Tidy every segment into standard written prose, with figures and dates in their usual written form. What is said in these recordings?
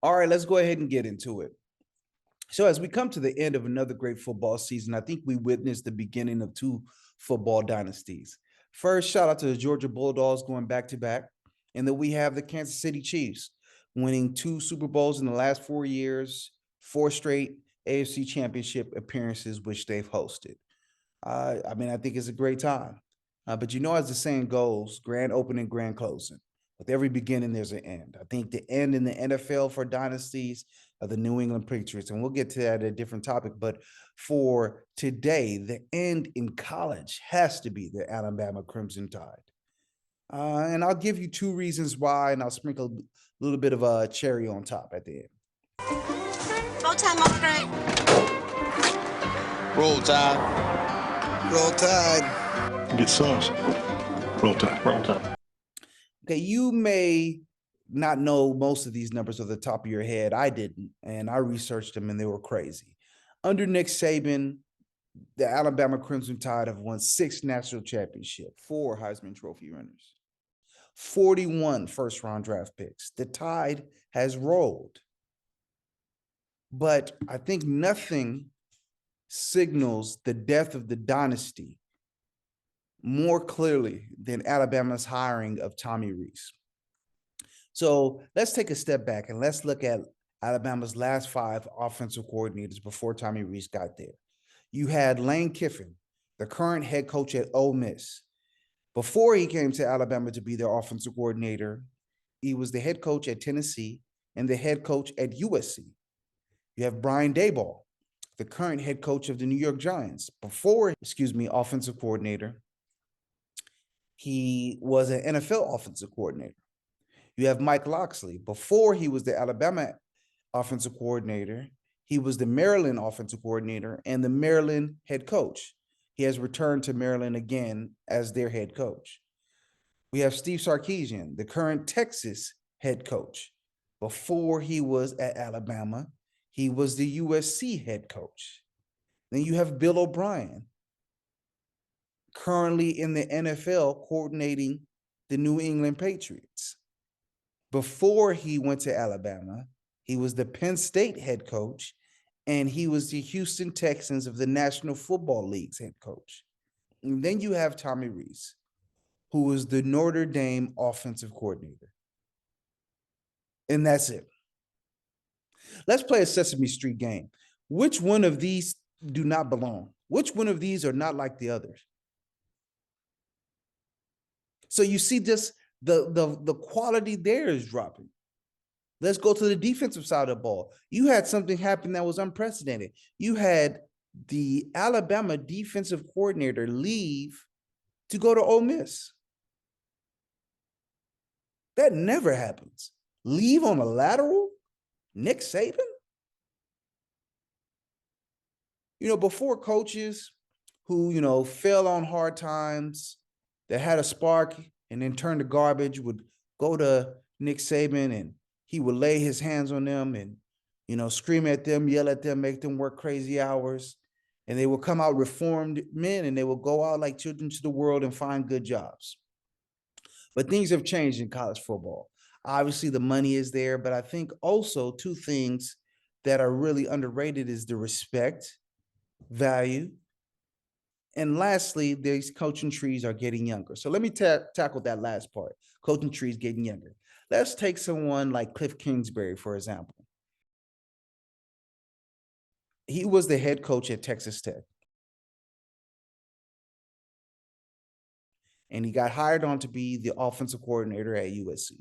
All right, let's go ahead and get into it. So, as we come to the end of another great football season, I think we witnessed the beginning of two football dynasties. First, shout out to the Georgia Bulldogs going back to back. And then we have the Kansas City Chiefs winning two Super Bowls in the last 4 years, four straight AFC championship appearances, which they've hosted. I think it's a great time. But as the saying goes, grand opening, grand closing. With every beginning, there's an end. I think the end in the NFL for dynasties are the New England Patriots, and we'll get to that at a different topic. But for today, the end in college has to be the Alabama Crimson Tide. And I'll give you two reasons why, and I'll sprinkle a little bit of a cherry on top at the end. Roll time, upgrade. Roll Tide. Roll Tide. Get sauce. Roll Tide. Roll Tide. Okay, you may not know most of these numbers off the top of your head. I didn't, and I researched them, and they were crazy. Under Nick Saban, the Alabama Crimson Tide have won 6 national championships, 4 Heisman Trophy winners, 41 first-round draft picks. The Tide has rolled. But I think nothing signals the death of the dynasty more clearly than Alabama's hiring of Tommy Rees. So let's take a step back and let's look at Alabama's last 5 offensive coordinators before Tommy Rees got there. You had Lane Kiffin, the current head coach at Ole Miss. Before he came to Alabama to be their offensive coordinator, he was the head coach at Tennessee and the head coach at USC. You have Brian Daboll, the current head coach of the New York Giants. Offensive coordinator. He was an NFL offensive coordinator. You have Mike Locksley. Before he was the Alabama offensive coordinator, he was the Maryland offensive coordinator and the Maryland head coach. He has returned to Maryland again as their head coach. We have Steve Sarkisian, the current Texas head coach. Before he was at Alabama, he was the USC head coach. Then you have Bill O'Brien, currently in the NFL coordinating the New England Patriots. Before he went to Alabama, he was the Penn State head coach, and he was the Houston Texans of the National Football League's head coach. And then you have Tommy Rees, who was the Notre Dame offensive coordinator. And that's it. Let's play a Sesame Street game. Which one of these do not belong? Which one of these are not like the others? So you see this, the quality there is dropping. Let's go to the defensive side of the ball. You had something happen that was unprecedented. You had the Alabama defensive coordinator leave to go to Ole Miss. That never happens. Leave on a lateral? Nick Saban? Before coaches who, fell on hard times, that had a spark and then turned to garbage, would go to Nick Saban and he would lay his hands on them and, scream at them, yell at them, make them work crazy hours. And they will come out reformed men and they will go out like children to the world and find good jobs. But things have changed in college football. Obviously, the money is there, but I think also two things that are really underrated is the respect, value, and lastly, these coaching trees are getting younger. So let me tackle that last part, coaching trees getting younger. Let's take someone like Cliff Kingsbury, for example. He was the head coach at Texas Tech. And he got hired on to be the offensive coordinator at USC.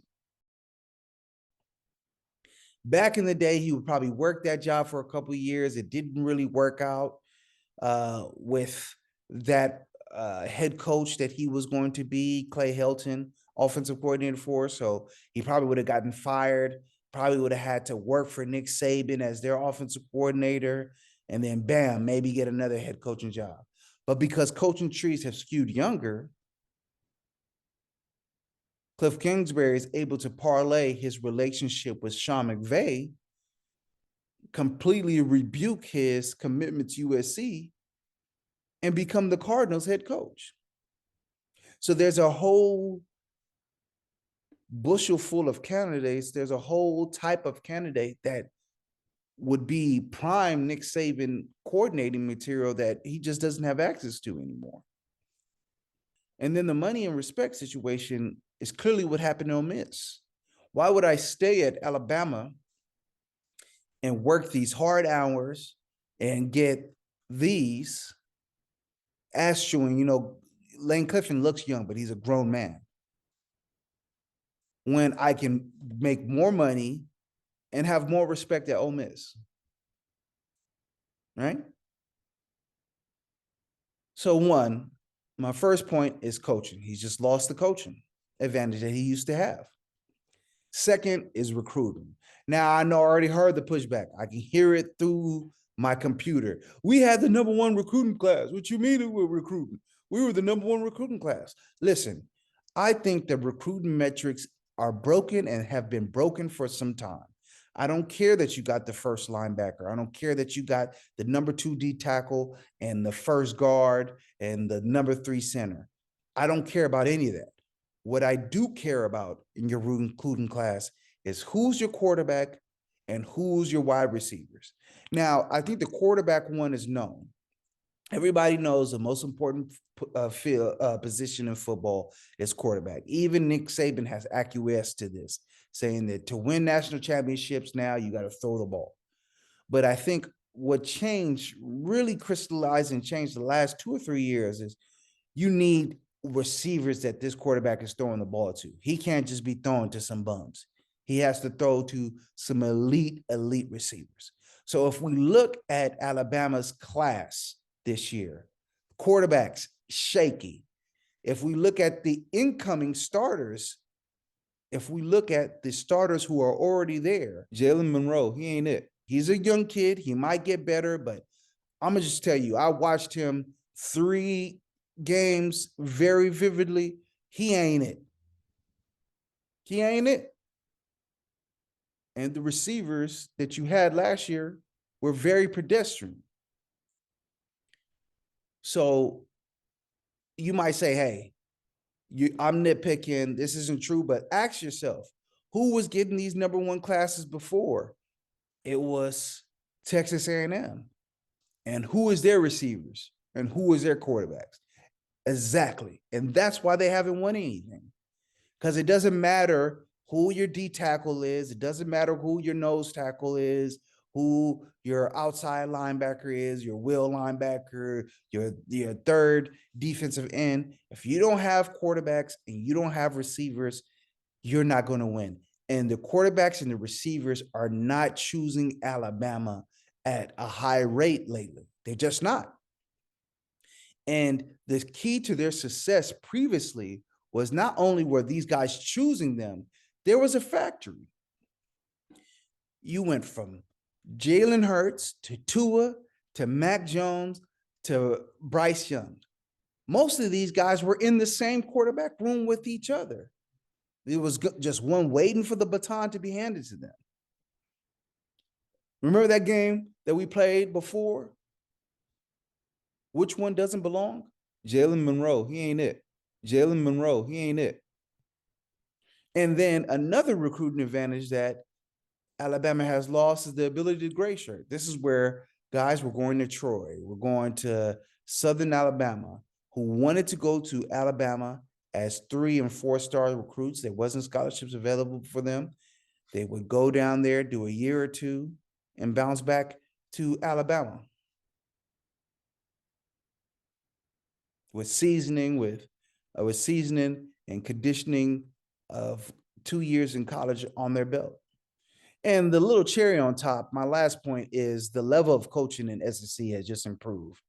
Back in the day, he would probably work that job for a couple of years. It didn't really work out with that head coach that he was going to be, Clay Helton, offensive coordinator for. So he probably would have gotten fired, probably would have had to work for Nick Saban as their offensive coordinator, and then bam, maybe get another head coaching job. But because coaching trees have skewed younger, Cliff Kingsbury is able to parlay his relationship with Sean McVay, completely rebuke his commitment to USC, and become the Cardinals head coach. So there's a whole bushel full of candidates, there's a whole type of candidate that would be prime Nick Saban coordinating material that he just doesn't have access to anymore. And then the money and respect situation is clearly what happened to Ole Miss. Why would I stay at Alabama and work these hard hours and get these ass chewing? You know, Lane Kiffin looks young, but he's a grown man. When I can make more money and have more respect at Ole Miss, right? So one, my first point is coaching. He's just lost the coaching advantage that he used to have. Second is recruiting. Now, I know I already heard the pushback. I can hear it through my computer. We had the #1 recruiting class. What you mean we were recruiting? We were the #1 recruiting class. Listen, I think the recruiting metrics are broken and have been broken for some time. I don't care that you got the first linebacker. I don't care that you got the #2 D tackle and the first guard and the #3 center. I don't care about any of that. What I do care about in your recruiting class is who's your quarterback and who's your wide receivers. Now, I think the quarterback one is known. Everybody knows the most important position in football is quarterback. Even Nick Saban has acquiesced to this, saying that to win national championships now, you got to throw the ball. But I think what changed, really crystallized and changed the last 2 or 3 years is you need receivers that this quarterback is throwing the ball to. He can't just be throwing to some bums. He has to throw to some elite receivers. So if we look at Alabama's class this year, quarterbacks shaky. If we look at the incoming starters, if we look at the starters who are already there, Jalen Monroe, he ain't it. He's a young kid. He might get better, but I'm going to just tell you, I watched him 3 games very vividly. He ain't it. He ain't it. And the receivers that you had last year were very pedestrian. So you might say, hey, I'm nitpicking, this isn't true, but ask yourself, who was getting these #1 classes before? It was Texas A&M. And who is their receivers? And who is their quarterbacks? Exactly. And that's why they haven't won anything. Because it doesn't matter who your D tackle is. It doesn't matter who your nose tackle is, who your outside linebacker is, your will linebacker, your third defensive end. If you don't have quarterbacks and you don't have receivers, you're not going to win. And the quarterbacks and the receivers are not choosing Alabama at a high rate lately. They're just not. And the key to their success previously was not only were these guys choosing them, there was a factory. You went from Jalen Hurts to Tua to Mac Jones to Bryce Young. Most of these guys were in the same quarterback room with each other. There was just one waiting for the baton to be handed to them. Remember that game that we played before? Which one doesn't belong? Jalen Monroe, he ain't it. Jalen Monroe, he ain't it. And then another recruiting advantage that Alabama has lost is the ability to gray shirt. This is where guys were going to Troy, we're going to Southern Alabama, who wanted to go to Alabama as 3- and 4-star recruits. There wasn't scholarships available for them. They would go down there, do a year or two, and bounce back to Alabama. With seasoning and conditioning of 2 years in college on their belt. And the little cherry on top, my last point is the level of coaching in SEC has just improved.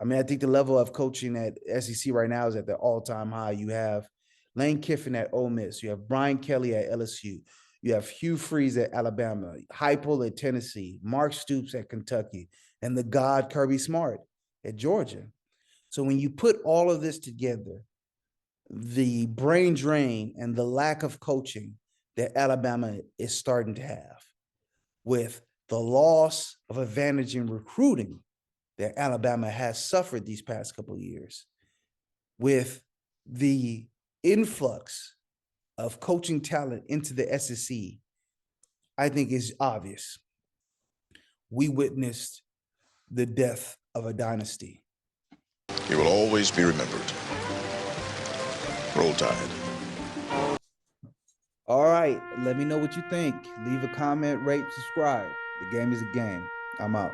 I mean, I think the level of coaching at SEC right now is at the all-time high. You have Lane Kiffin at Ole Miss. You have Brian Kelly at LSU. You have Hugh Freeze at Alabama, Heupel at Tennessee, Mark Stoops at Kentucky, and the god Kirby Smart at Georgia. So when you put all of this together, the brain drain and the lack of coaching that Alabama is starting to have, with the loss of advantage in recruiting that Alabama has suffered these past couple of years, with the influx of coaching talent into the SEC, I think is obvious. We witnessed the death of a dynasty. He will always be remembered. Roll Tide. All right, let me know what you think. Leave a comment, rate, subscribe. The game is a game. I'm out.